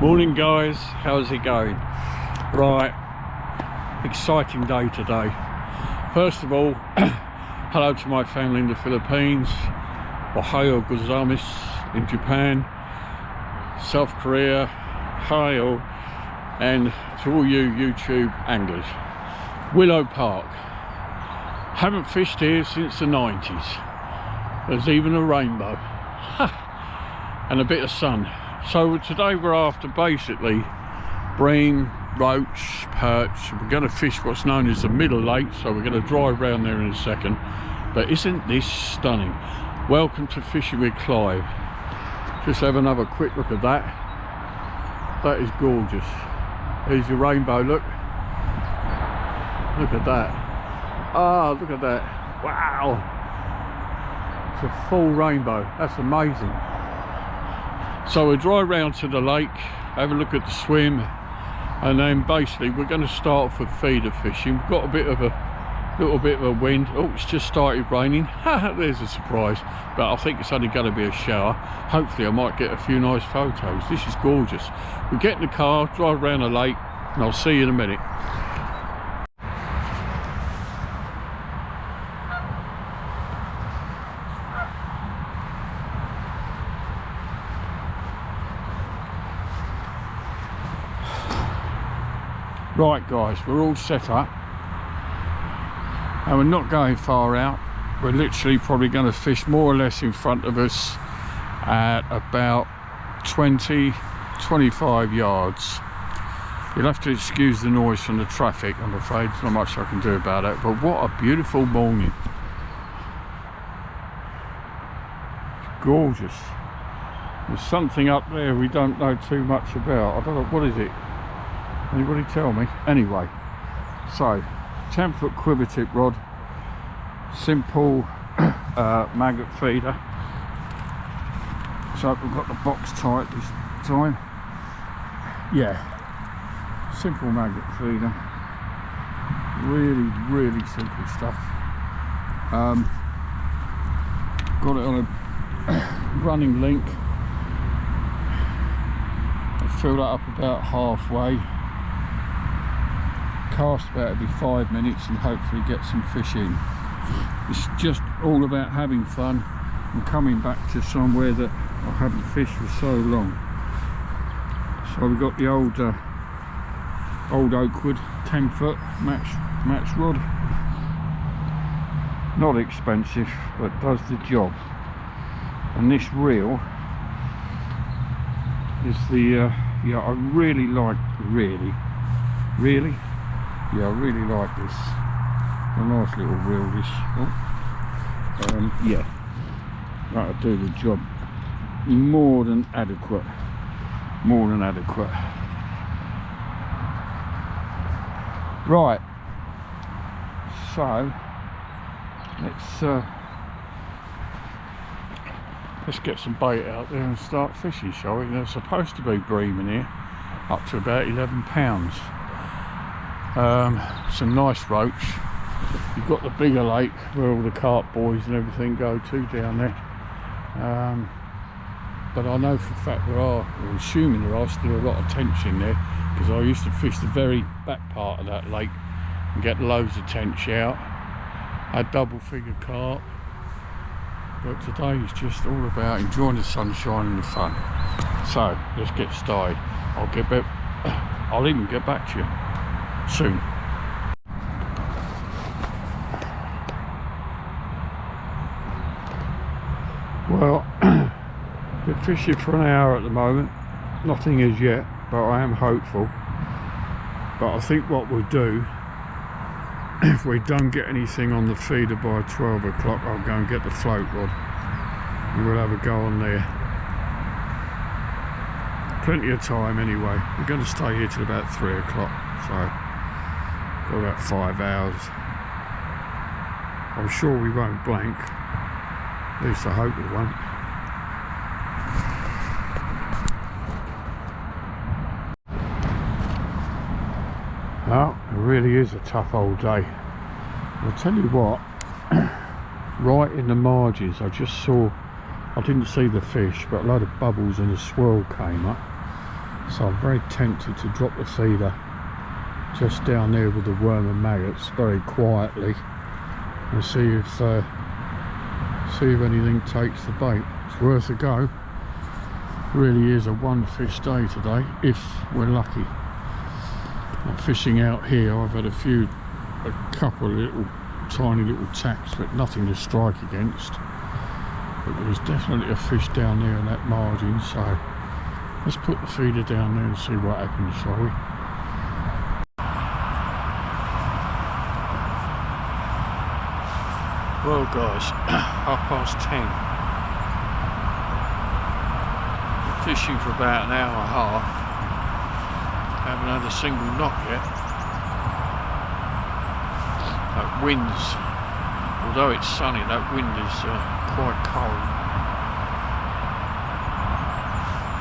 Morning guys, how's it going? Right, exciting day today. First of all, hello to my family in the Philippines, Ohio gozaimasu in Japan, South Korea, hail, and to all you YouTube anglers. Willow Park. Haven't fished here since the 90s. There's even a rainbow and a bit of sun. So today we're after basically bream, roach, perch. We're going to fish what's known as the middle lake, so we're going to drive around there in a second. But isn't this stunning? Welcome to Fishing with Clive. Just have another quick look at that. That is gorgeous. There's your rainbow, look. Look at that. Ah, look at that. Wow. It's a full rainbow. That's amazing. So we'll drive round to the lake, have a look at the swim, and then basically we're going to start off with feeder fishing. We've got a little bit of a wind. Oh, it's just started raining. There's a surprise, but I think it's only going to be a shower. Hopefully I might get a few nice photos. This is gorgeous. We'll get in the car, drive around the lake, and I'll see you in a minute. Right guys, we're all set up and we're not going far out. We're literally probably going to fish more or less in front of us at about 20-25 yards. You'll have to excuse the noise from the traffic, I'm afraid. There's not much I can do about it, but what a beautiful morning. It's gorgeous. There's something up there we don't know too much about. I don't know, what is it? Anybody tell me? Anyway, so 10-foot quiver tip rod, simple maggot feeder. So we've got the box tight this time. Yeah, simple maggot feeder. Really simple stuff. Got it on a running link. I fill that up about halfway. Cast about every 5 minutes and hopefully get some fish in. It's just all about having fun and coming back to somewhere that I haven't fished for so long. So we've got the old Oakwood 10-foot match rod. Not expensive, but does the job. And this reel is the yeah, I really like yeah, I really like this. A nice little reel, this. Oh. Yeah, that'll do the job. More than adequate. More than adequate. Right. So let's get some bait out there and start fishing, shall we? There's supposed to be bream in here, up to about 11 pounds. Some nice roach. You've got the bigger lake where all the carp boys and everything go to down there, but I know for a fact there are, I'm assuming there are still a lot of tench in there, because I used to fish the very back part of that lake and get loads of tench out. I had double figure carp, but today is just all about enjoying the sunshine and the fun. So let's get started. I'll even get back to you soon. Well, been fishing for an hour at the moment. Nothing as yet, but I am hopeful. But I think what we'll do, if we don't get anything on the feeder by 12 o'clock, I'll go and get the float rod and we'll have a go on there. Plenty of time anyway. We're going to stay here till about 3 o'clock, so got about 5 hours. I'm sure we won't blank. At least I hope we won't. Well, it really is a tough old day. I'll tell you what, right in the margins I just saw, I didn't see the fish, but a load of bubbles and a swirl came up. So I'm very tempted to drop the feeder just down there with the worm and maggots very quietly and see if anything takes the bait. It's worth a go. Really is a one fish day today if we're lucky. I'm fishing out here. I've had a couple of little tiny little tacks, but nothing to strike against. But there was definitely a fish down there in that margin, so let's put the feeder down there and see what happens, shall we? Well guys, 10:30. Been fishing for about an hour and a half. Haven't had a single knot yet. That wind's, although it's sunny, that wind is quite cold.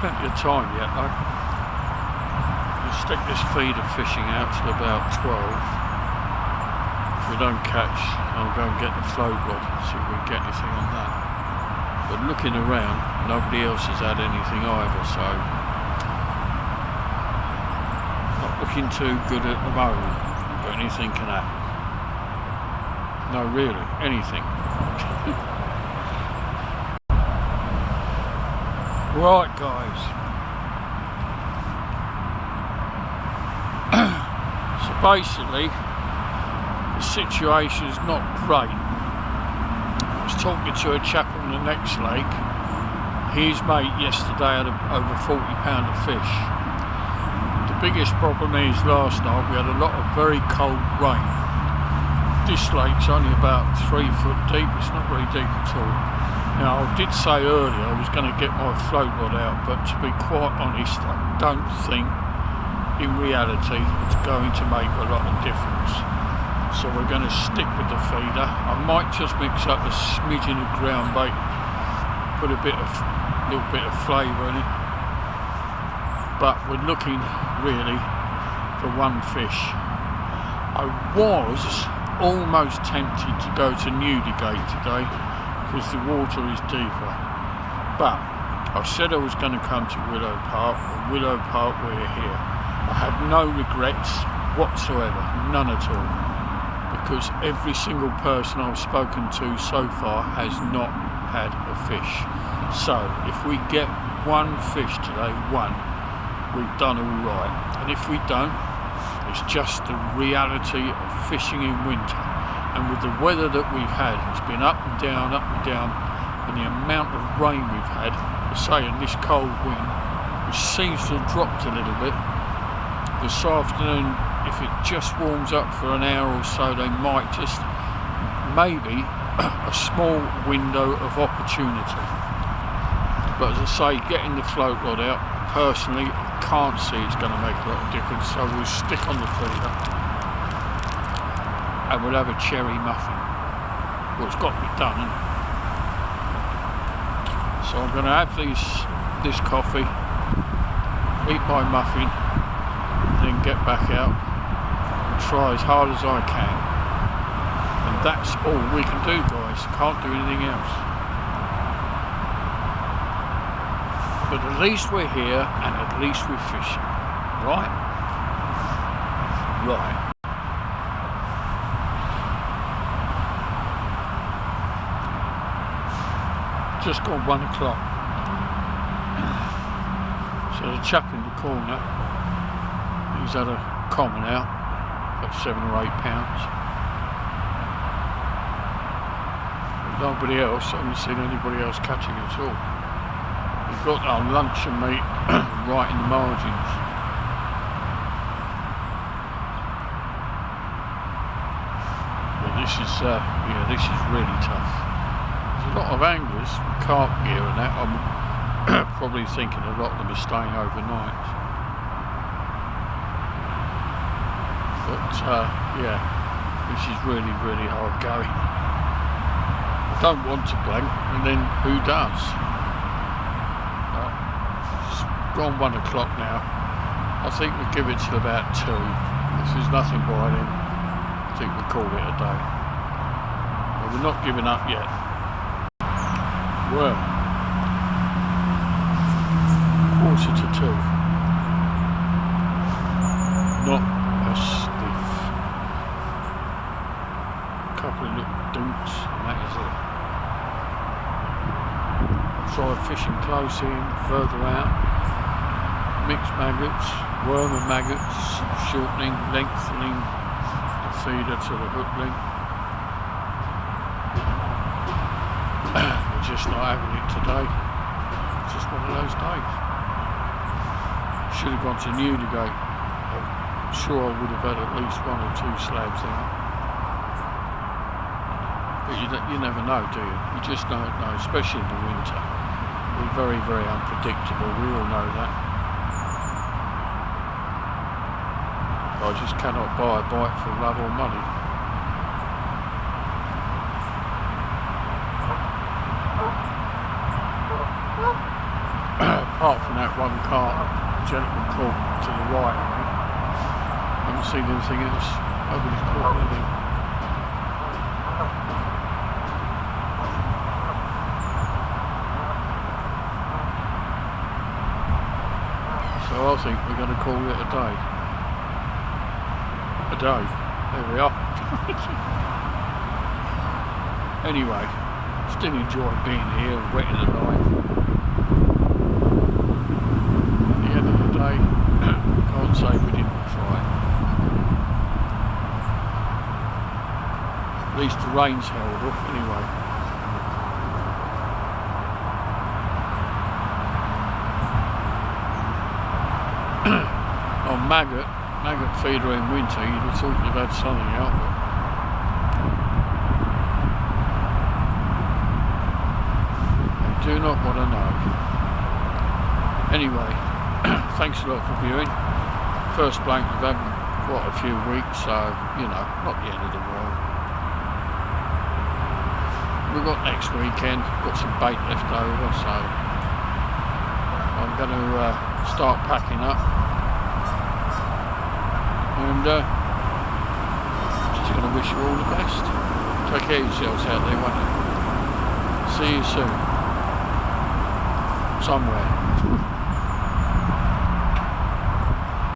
Plenty of time yet though. We'll stick this feeder fishing out till about 12. If we don't catch, I'll go and get the float rod, see if we can get anything on that. But looking around, nobody else has had anything either, so not looking too good at the moment, but anything can happen. No, really, anything. Right, guys. So basically, the situation is not great. I was talking to a chap on the next lake. His mate yesterday had over 40 pound of fish. The biggest problem is last night we had a lot of very cold rain. This lake's only about 3 foot deep. It's not very deep at all. Now I did say earlier I was going to get my float rod out, but to be quite honest, I don't think in reality it's going to make a lot of difference. So we're going to stick with the feeder. I might just mix up a smidgen of ground bait, put a little bit of flavour in it. But we're looking really for one fish. I was almost tempted to go to Newdigate today because the water is deeper. But I said I was going to come to Willow Park. Willow Park, we're here. I had no regrets whatsoever, none at all. Because every single person I've spoken to so far has not had a fish. So if we get one fish today, we've done all right. And if we don't, it's just the reality of fishing in winter. And with the weather that we've had, it's been up and down, and the amount of rain we've had, say in this cold wind, which seems to have dropped a little bit. This afternoon, if it just warms up for an hour or so, they might just, maybe, a small window of opportunity. But as I say, getting the float rod out, personally, I can't see it's going to make a lot of difference, so we'll stick on the feeder and we'll have a cherry muffin. Well, it's got to be done, isn't it? So I'm going to have this coffee, eat my muffin, then get back out and try as hard as I can. And that's all we can do, guys. Can't do anything else. But at least we're here and at least we're fishing. Right? Right. Just gone 1 o'clock. So the chap in the corner, he's had a common out, about 7 or 8 pounds. But nobody else, I haven't seen anybody else catching at all. We've got our luncheon meat right in the margins. But this is, yeah, this is really tough. There's a lot of anglers with carp gear and that. I'm probably thinking a lot of them are staying overnight. But yeah, this is really, really hard going. I don't want to blank, and then who does? It's gone 1 o'clock now. I think we'll give it till about 2. If there's nothing by then, I think we'll call it a day. But we're not giving up yet. Well, 1:45. we're seeing further out. Mixed maggots, worm and maggots, shortening, lengthening the feeder to the hook length. We're just not having it today. It's just one of those days. Should have gone to Newdigate. I'm sure I would have had at least 1 or 2 slabs out. But you never know, do you? You just don't know, especially in the winter. We're very, very unpredictable. We all know that. I just cannot buy a bite for love or money. Apart from that one cart, gentleman called to the right, I haven't seen anything else. Nobody's caught anything. So I think we're going to call it a day. There we are. Anyway, still enjoy being here and wetting the line. At the end of the day, can't say we didn't try. At least the rain's held off anyway. On maggot feeder in winter, you'd have thought they've had something out there. I do not want to know. Anyway, thanks a lot for viewing. First blank we've had quite a few weeks, so you know, not the end of the world. We've got next weekend, got some bait left over, so I'm going to start packing up. And just going to wish you all the best. Take care of yourselves out there, won't you? See you soon. Somewhere.